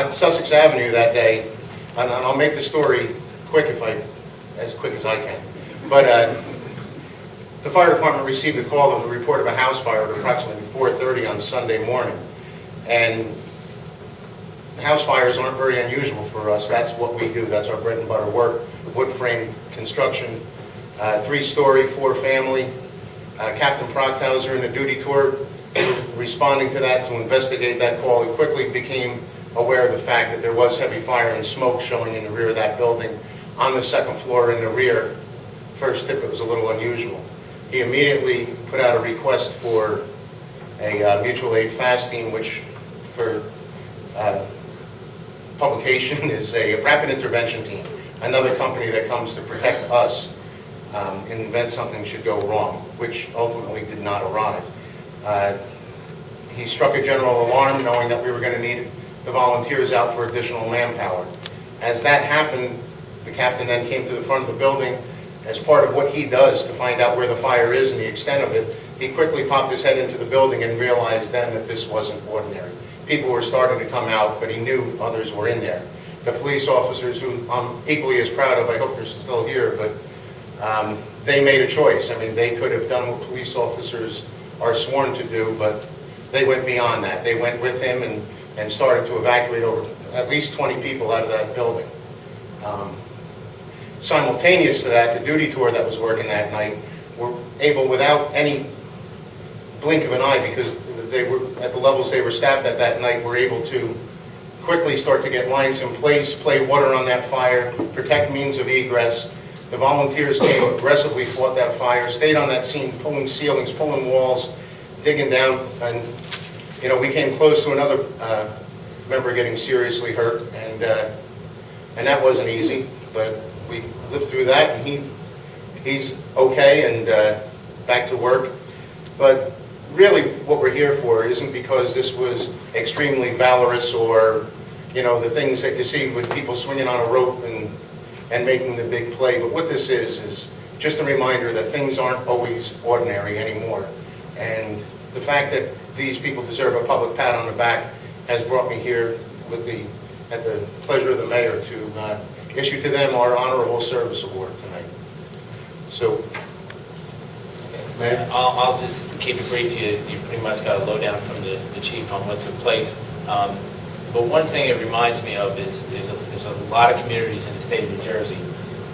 on Sussex Avenue that day, and I'll make the story quick as quick as I can. But the fire department received a call of a report of a house fire at approximately 4:30 on Sunday morning. And house fires aren't very unusual for us. That's what we do. That's our bread and butter work. Wood frame construction, 3-story, 4-family. Captain Prachthauser in the duty tour, responding to that to investigate that call, he quickly became aware of the fact that there was heavy fire and smoke showing in the rear of that building on the second floor in the rear. First tip, it was a little unusual. He immediately put out a request for a mutual aid fasting, which for publication is a rapid intervention team, another company that comes to protect us in the event something should go wrong, which ultimately did not arrive. He struck a general alarm knowing that we were going to need the volunteers out for additional manpower. As that happened, the captain then came to the front of the building. As part of what he does to find out where the fire is and the extent of it, he quickly popped his head into the building and realized then that this wasn't ordinary. People were starting to come out, but he knew others were in there. The police officers, who I'm equally as proud of, I hope they're still here, but they made a choice. I mean, they could have done what police officers are sworn to do, but they went beyond that. They went with him and started to evacuate over at least 20 people out of that building. Simultaneous to that, the duty tour that was working that night were able, without any blink of an eye, because they were at the levels they were staffed at that night, were able to quickly start to get lines in place, play water on that fire, protect means of egress. The volunteers came, aggressively fought that fire, stayed on that scene, pulling ceilings, pulling walls, digging down, and we came close to another member getting seriously hurt, and that wasn't easy, but we lived through that, and he's okay and back to work. But really what we're here for isn't because this was extremely valorous or, the things that you see with people swinging on a rope and making the big play. But what this is just a reminder that things aren't always ordinary anymore. And the fact that these people deserve a public pat on the back has brought me here at the pleasure of the mayor to issue to them our Honorable Service Award tonight. So, Mayor? I'll just keep it brief. You pretty much got a lowdown from the chief on what took place. But one thing it reminds me of is there's a lot of communities in the state of New Jersey,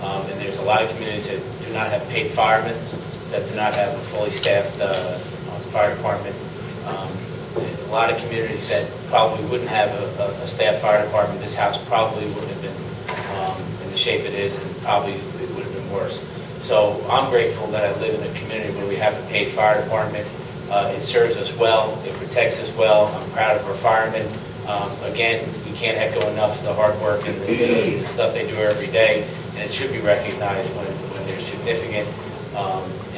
and there's a lot of communities that do not have paid firemen, that do not have a fully staffed fire department. A lot of communities that probably wouldn't have a staffed fire department. This house probably wouldn't have been in the shape it is, and probably it would have been worse. So I'm grateful that I live in a community where we have a paid fire department. It serves us well. It protects us well. I'm proud of our firemen. Again, we can't echo enough the hard work and the stuff they do every day, and it should be recognized when there's significant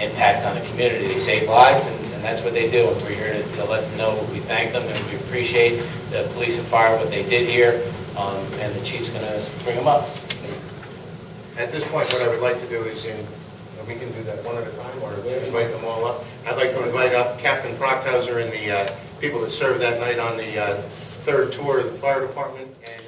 impact on the community. They save lives, and that's what they do, and we're here to let them know we thank them and we appreciate the police and fire, what they did here, and the chief's going to bring them up. At this point, what I would like to do is, we can do that one at a time, or invite them all up. I'd like to invite up Captain Prachthauser and the people that served that night on the third tour of the fire department. And